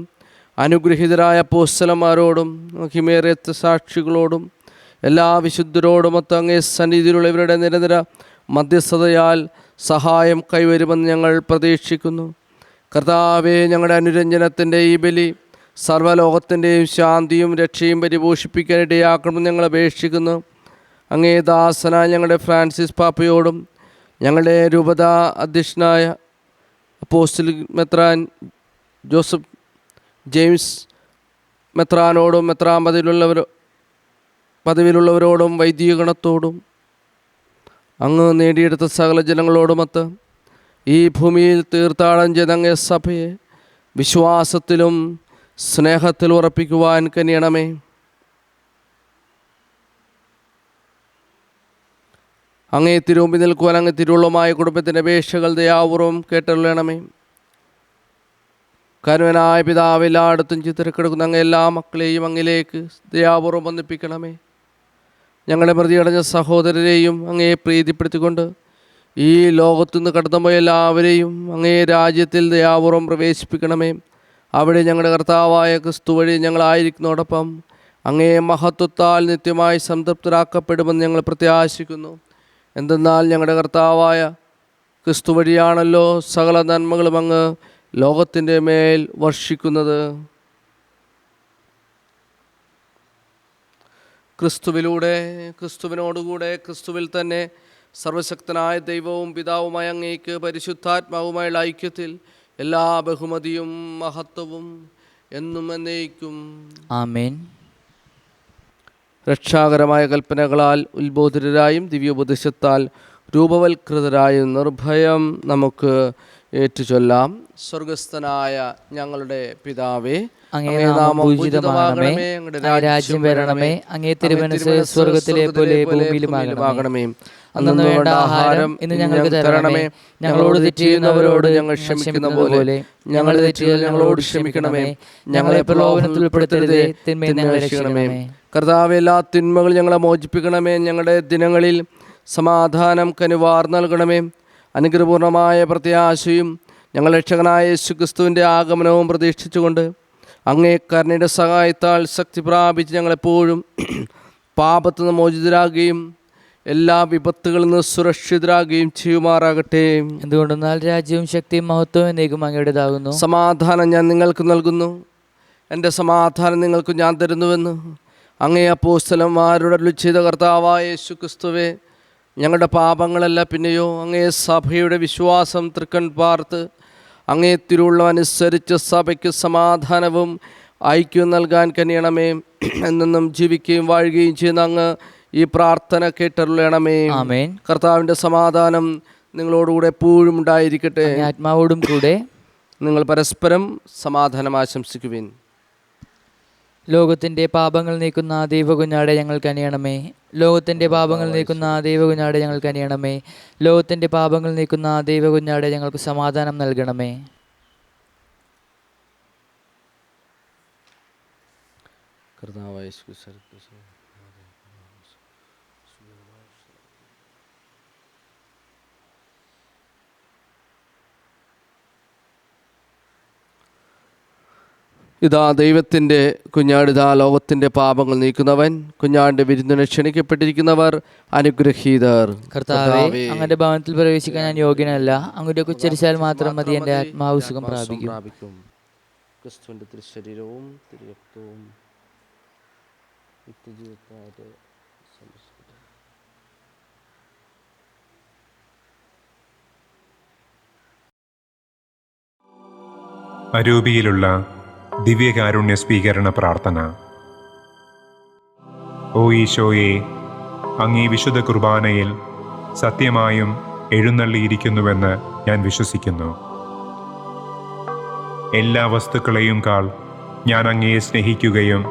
അനുഗ്രഹീതരായ അപ്പോസ്തലന്മാരോടും മഹിമേറിയ സാക്ഷികളോടും എല്ലാ വിശുദ്ധരോടുമൊത്ത് അങ്ങേ സന്നിധിയിലുള്ളവരുടെ നിരന്തര മധ്യസ്ഥതയാൽ സഹായം കൈവരുമെന്ന് ഞങ്ങൾ പ്രതീക്ഷിക്കുന്നു. കർത്താവേ, ഞങ്ങളുടെ അനുരഞ്ജനത്തിൻ്റെ ഈ ബലി സർവ്വലോകത്തിൻ്റെയും ശാന്തിയും രക്ഷയും പരിപോഷിപ്പിക്കാനിടയാക്കണമെന്ന് ഞങ്ങൾ അപേക്ഷിക്കുന്നു. അങ്ങേ ദാസനായ ഞങ്ങളുടെ ഫ്രാൻസിസ് പാപ്പയോടും ഞങ്ങളുടെ രൂപത അധ്യക്ഷനായ അപ്പോസ്തലിക് മെത്രാൻ ജോസഫ് ജെയിംസ് മെത്രാനോടും മെത്രാൻ പദവിയിലുള്ളവരോടും വൈദികഗണത്തോടും അങ്ങ് നേടിയെടുത്ത സകല ജനങ്ങളോടുമൊത്ത് ഈ ഭൂമിയിൽ തീർത്ഥാടനം ചെയ്ത അങ്ങേ സഭയെ വിശ്വാസത്തിലും സ്നേഹത്തിൽ ഉറപ്പിക്കുവാൻ കനിയണമേ. അങ്ങേ തിരുമുമ്പിൽ നിൽക്കുവാൻ അങ്ങ് തിരുവുള്ളമായ കുടുംബത്തിൻ്റെ അപേക്ഷകൾ ദയാപൂർവം കേട്ടരുളണമേ. കരുവനായ പിതാവ്, എല്ലായിടത്തും ചിത്തിരക്കിടക്കുന്ന അങ്ങ് എല്ലാ മക്കളെയും അങ്ങിലേക്ക് ദയാപൂർവം വന്ദിപ്പിക്കണമേ. ഞങ്ങളുടെ പ്രതിയടഞ്ഞ സഹോദരരെയും അങ്ങയെ പ്രീതിപ്പെടുത്തിക്കൊണ്ട് ഈ ലോകത്തുനിന്ന് കടന്നുപോയ എല്ലാവരെയും അങ്ങേ രാജ്യത്തിൽ ദയാപൂർവം പ്രവേശിപ്പിക്കണമേ. അവിടെ ഞങ്ങളുടെ കർത്താവായ ക്രിസ്തു വഴി ഞങ്ങളായിരിക്കുന്നതോടൊപ്പം അങ്ങേ മഹത്വത്താൽ നിത്യമായി സംതൃപ്തരാക്കപ്പെടുമെന്ന് ഞങ്ങൾ പ്രത്യാശിക്കുന്നു. എന്തെന്നാൽ ഞങ്ങളുടെ കർത്താവായ ക്രിസ്തു വഴിയാണല്ലോ സകല നന്മകളും അങ്ങ് ലോകത്തിൻ്റെ മേൽ വർഷിക്കുന്നത്. ക്രിസ്തുവിലൂടെ, ക്രിസ്തുവിനോടുകൂടെ, ക്രിസ്തുവിൽ തന്നെ സർവശക്തനായ ദൈവവും പിതാവുമായ അങ്ങേക്ക് പരിശുദ്ധാത്മാവുമായുള്ള ഐക്യത്തിൽ എല്ലാ ബഹുമതിയും മഹത്വവും എന്നും എന്നേക്കും ആമേൻ. രക്ഷാകരമായ കൽപ്പനകളാൽ ഉത്ബോധിതരായും ദിവ്യോപദേശത്താൽ രൂപവൽകൃതരായും നിർഭയം നമുക്ക് ഏറ്റുചൊല്ലാം. സ്വർഗസ്ഥനായ ഞങ്ങളുടെ പിതാവേ, അങ്ങേ നാമം പൂജിതമാകണമേ, അങ്ങേ രാജ്യം വരണമേ, അങ്ങേ തിരുമനസ്സ് സ്വർഗത്തിലെ പോലെ ഭൂമിയിലുമാകണമേ. അന്നു വേണ്ട ആഹാരം ഇന്ന് ഞങ്ങൾക്ക് തരണമേ. ഞങ്ങളോട് തെറ്റ് ചെയ്യുന്നവരോട് ഞങ്ങൾ ക്ഷമിക്കുന്ന പോലെ ഞങ്ങളുടെ തെറ്റുകൾ ഞങ്ങളോട് ക്ഷമിക്കണമേ. ഞങ്ങളെ പ്രലോഭനത്തിൽ ഉൾപ്പെടുത്തരുതേ, തിന്മയിൽ ഞങ്ങളെ രക്ഷിക്കണമേ. കർത്താവേ, എല്ലാ തിന്മകൾ ഞങ്ങളെ മോചിപ്പിക്കണമേ. ഞങ്ങളുടെ ദിനങ്ങളിൽ സമാധാനം കനിവാർ നൽകണമേ. അനുഗ്രഹപൂർണമായ പ്രത്യാശയും ഞങ്ങൾ രക്ഷകനായ യേശുക്രിസ്തുവിൻ്റെ ആഗമനവും പ്രതീക്ഷിച്ചുകൊണ്ട് അങ്ങേ കരുണയുടെ സഹായത്താൽ ശക്തി പ്രാപിച്ച് ഞങ്ങളെപ്പോഴും പാപത്തു നിന്ന് മോചിതരാകുകയും എല്ലാ വിപത്തുകളിൽ നിന്ന് സുരക്ഷിതരാകുകയും ചെയ്യുമാറാകട്ടെ. എന്തുകൊണ്ടെന്നാൽ രാജ്യവും ശക്തിയും മഹത്വവും എന്നേക്കും അങ്ങയുടേതാകുന്നു. സമാധാനം ഞാൻ നിങ്ങൾക്ക് നൽകുന്നു, എൻ്റെ സമാധാനം നിങ്ങൾക്ക് ഞാൻ തരുന്നുവെന്ന് അങ്ങേ അപ്പോസ്തലന്മാരോട് അരുളിച്ചെയ്ത കർത്താവായ യേശുക്രിസ്തുവേ, ഞങ്ങളുടെ പാപങ്ങളല്ല പിന്നെയോ അങ്ങേ സഭയുടെ വിശ്വാസം തൃക്കൺ പാർത്ത് അങ്ങേ തിരുവുള്ളം അനുസരിച്ച് സഭയ്ക്ക് സമാധാനവും ഐക്യവും നൽകാൻ കനിയണമേ. എന്നെന്നും ജീവിക്കുകയും വാഴുകയും ചെയ്യുന്ന അങ്ങ് ഈ പ്രാർത്ഥന കേട്ടരുളണമേ. ആമേൻ. കർത്താവിൻ്റെ സമാധാനം നിങ്ങളോടുകൂടെ എപ്പോഴും ഉണ്ടായിരിക്കട്ടെ, ആത്മാവോടും കൂടെ. നിങ്ങൾ പരസ്പരം സമാധാനം ആശംസിക്കുവിൻ. ലോകത്തിൻ്റെ പാപങ്ങൾ നീക്കുന്ന ദൈവകുഞ്ഞാടെ ഞങ്ങൾ കനിയണമേ. ലോകത്തിൻ്റെ പാപങ്ങൾ നീക്കുന്ന ദൈവകുഞ്ഞാടെ ഞങ്ങൾ കനിയണമേ. ലോകത്തിൻ്റെ പാപങ്ങൾ നീക്കുന്ന ദൈവകുഞ്ഞാടെ ഞങ്ങൾക്ക് സമാധാനം നൽകണമേ. കർത്താവായ ഇതാ ദൈവത്തിൻ്റെ കുഞ്ഞാടിതാ ലോകത്തിൻ്റെ പാപങ്ങൾ നീക്കുന്നവൻ. കുഞ്ഞാടിൻ്റെ വിരുന്നിന് ക്ഷണിക്കപ്പെട്ടിരിക്കുന്നവർ അനുഗ്രഹീതർ. കർത്താവേ, അങ്ങയുടെ ഭവനത്തിൽ പ്രവേശിക്കാൻ ഞാൻ യോഗ്യനല്ല. അങ്ങയുടെ ഉച്ചരിച്ചാൽ മാത്രം മതി എൻ്റെ ആത്മാവ് സുഖം പ്രാപിക്കും. ക്രിസ്തുവിൻ്റെ തിരുശരീരവും തിരുരക്തവും നിത്യജീവിതത്തിനായിട്ട് സമർപ്പിക്കട്ടെ. അരൂപിയിലുള്ള ദിവ്യകാരുണ്യ സ്വീകരണ പ്രാർത്ഥന. ഓ ഈശോയെ, അങ്ങീ വിശുദ്ധ കുർബാനയിൽ സത്യമായും എഴുന്നള്ളിയിരിക്കുന്നുവെന്ന് ഞാൻ വിശ്വസിക്കുന്നു. എല്ലാ വസ്തുക്കളെയും കാൾ ഞാൻ അങ്ങയെ സ്നേഹിക്കുകയും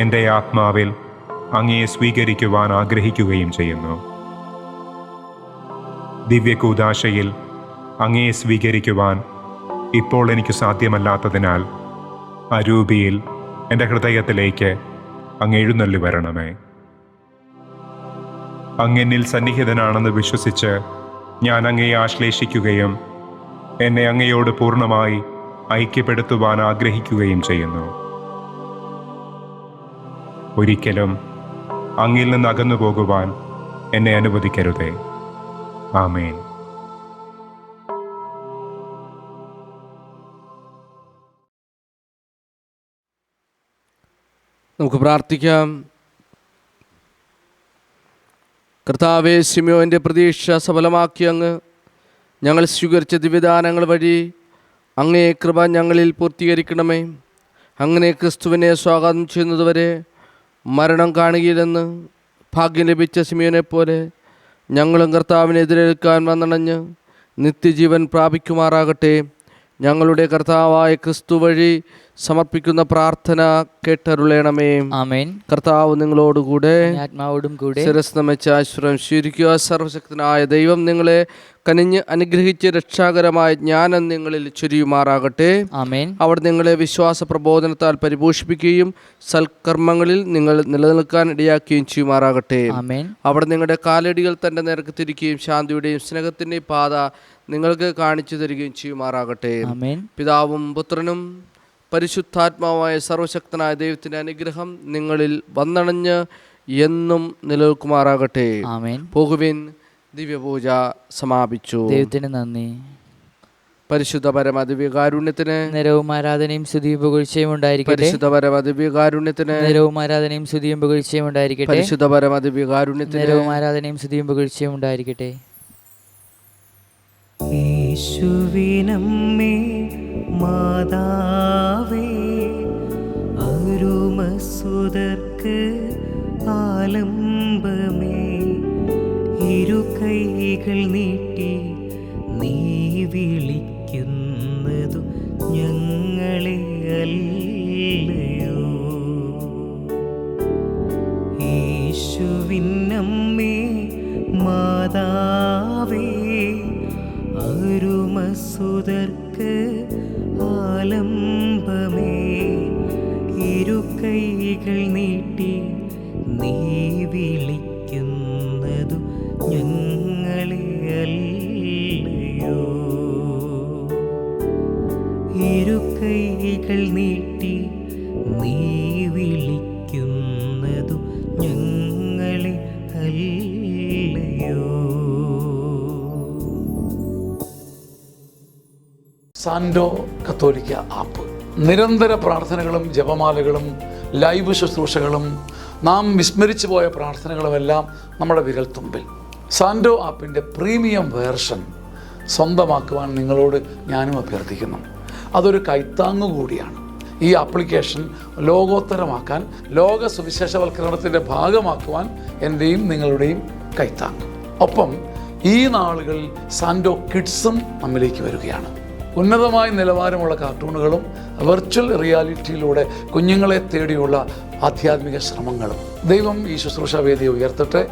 എൻ്റെ ആത്മാവിൽ അങ്ങയെ സ്വീകരിക്കുവാൻ ആഗ്രഹിക്കുകയും ചെയ്യുന്നു. ദിവ്യകൂദാശയിൽ അങ്ങയെ സ്വീകരിക്കുവാൻ ഇപ്പോൾ എനിക്ക് സാധ്യമല്ലാത്തതിനാൽ അരൂപിയിൽ എൻ്റെ ഹൃദയത്തിലേക്ക് അങ്ങ് എഴുന്നള്ളി വരണമേ. അങ്ങെന്നിൽ സന്നിഹിതനാണെന്ന് വിശ്വസിച്ച് ഞാൻ അങ്ങയെ ആശ്ലേഷിക്കുകയും എന്നെ അങ്ങയോട് പൂർണ്ണമായി ഐക്യപ്പെടുത്തുവാൻ ആഗ്രഹിക്കുകയും ചെയ്യുന്നു. ഒരിക്കലും അങ്ങിൽ നിന്ന് അകന്നു പോകുവാൻ എന്നെ അനുവദിക്കരുതേ. ആമേൻ. നമുക്ക് പ്രാർത്ഥിക്കാം. കർത്താവേ, ശിമയോന്റെ പ്രതീക്ഷ സഫലമാക്കി അങ്ങ് ഞങ്ങൾ സ്വീകരിച്ച ദിവ്യദാനങ്ങൾ വഴി അങ്ങേ കൃപ ഞങ്ങളിൽ പൂർത്തീകരിക്കണമേ. അങ്ങനെ ക്രിസ്തുവിനെ സ്വാഗതം ചെയ്യുന്നതുവരെ മരണം കാണുകയില്ലെന്ന് ഭാഗ്യം ലഭിച്ച ശിമയോനെപ്പോലെ ഞങ്ങളും കർത്താവിനെ എതിരേൽക്കാൻ വന്നണഞ്ഞ് നിത്യജീവൻ പ്രാപിക്കുമാറാകട്ടെ. ഞങ്ങളുടെ കർത്താവായ ക്രിസ്തു വഴി സമർപ്പിക്കുന്ന പ്രാർത്ഥന കേട്ടരുളേണമേ. ആമേൻ. കർത്താവ് നിങ്ങളോടുകൂടെ, ആത്മാവോടും കൂടെ. ശിരസ് നമിച്ച് ആശ്രയം സ്വീകരിക്കുക. സർവശക്തനായ ദൈവം നിങ്ങളെ കനിഞ്ഞ് അനുഗ്രഹിച്ച് രക്ഷാകരമായ ജ്ഞാനം നിങ്ങളിൽ ചൊരിയുമാറാകട്ടെ. ആമേൻ. അവർ നിങ്ങളെ വിശ്വാസ പ്രബോധനത്താൽ പരിപോഷിപ്പിക്കുകയും സൽക്കർമ്മങ്ങളിൽ നിങ്ങൾ നിലനിൽക്കാൻ ഇടയാക്കുകയും ചെയ്യുമാറാകട്ടെ. ആമേൻ. അവർ നിങ്ങളുടെ കാലടികൾ തൻ്റെ നേർക്ക് തിരിക്കുകയും ശാന്തിയുടെയും സ്നേഹത്തിൻ്റെയും പാത നിങ്ങൾക്ക് കാണിച്ചു തരികയും ചെയ്യുമാറാകട്ടെ. ആമേൻ. പിതാവും പുത്രനും പരിശുദ്ധാത്മാവായ സർവശക്തനായ ദൈവത്തിൻ്റെ അനുഗ്രഹം നിങ്ങളിൽ വന്നണഞ്ഞ് എന്നും നിലനിൽക്കുമാറാകട്ടെ. ആമേൻ. പോകുവിൻ, ദിവ്യപൂജ സമാപിച്ചു. ദൈവത്തിന് നന്ദി. പരിശുദ്ധ പരമ ദിവ്യകാരുണ്യത്തിന് നേരവും ആരാധനയും സ്തുതിയും പുകഴ്ചയും ഉണ്ടായിരിക്കട്ടെ. പരിശുദ്ധ പരമ ദിവ്യകാരുണ്യത്തിന് നേരവും ആരാധനയും സ്തുതിയും പുകഴ്ചയും ഉണ്ടായിരിക്കട്ടെ. പരിശുദ്ധ പരമ ദിവ്യകാരുണ്യത്തിന് നേരവും ആരാധനയും സ്തുതിയും പുകഴ്ചയും ഉണ്ടായിരിക്കട്ടെ. യേശുവിനമ്മേ മാതാവേ, അരുമസുതർക്ക് ആലംബമേ, ഇരു കൈകൾ നീട്ടി നീ വിളിക്കുന്നതു ഞങ്ങളെ അല്ലയോ. യേശുവിനമ്മേ മാതാവേ, അരുമസുതർക്ക് ആലംബമേ, ഇരു കൈകൾ നീട്ടി നീ വിളിക്കുന്നതു ഞങ്ങളെ അല്ലയോ. ഇരു കൈകൾ നീട്ടി നീ വിളിക്കുന്നതു ഞങ്ങളെ അല്ലയോ. സാൻഡോ കത്തോലിക്ക ആപ്പ് നിരന്തര പ്രാർത്ഥനകളും ജപമാലകളും ലൈവ് ശുശ്രൂഷകളും നാം വിസ്മരിച്ചു പോയ പ്രാർത്ഥനകളുമെല്ലാം നമ്മുടെ വിരൽത്തുമ്പിൽ. സാൻഡോ ആപ്പിൻ്റെ പ്രീമിയം വേർഷൻ സ്വന്തമാക്കുവാൻ നിങ്ങളോട് ഞാനും അഭ്യർത്ഥിക്കുന്നു. അതൊരു കൈത്താങ്ങു കൂടിയാണ്. ഈ ആപ്ലിക്കേഷൻ ലോകോത്തരമാക്കാൻ, ലോക സുവിശേഷവൽക്കരണത്തിൻ്റെ ഭാഗമാക്കുവാൻ എൻ്റെയും നിങ്ങളുടെയും കൈത്താങ്ങ്. ഒപ്പം ഈ നാളുകളിൽ സാൻഡോ കിഡ്സും നമ്മിലേക്ക് വരികയാണ്. ഉന്നതമായ നിലവാരമുള്ള കാർട്ടൂണുകളും വെർച്വൽ റിയാലിറ്റിയിലൂടെ കുഞ്ഞുങ്ങളെ തേടിയുള്ള ആധ്യാത്മിക ശ്രമങ്ങളും. ദൈവം ഈ ശുശ്രൂഷ വേദിയെ ഉയർത്തട്ടെ.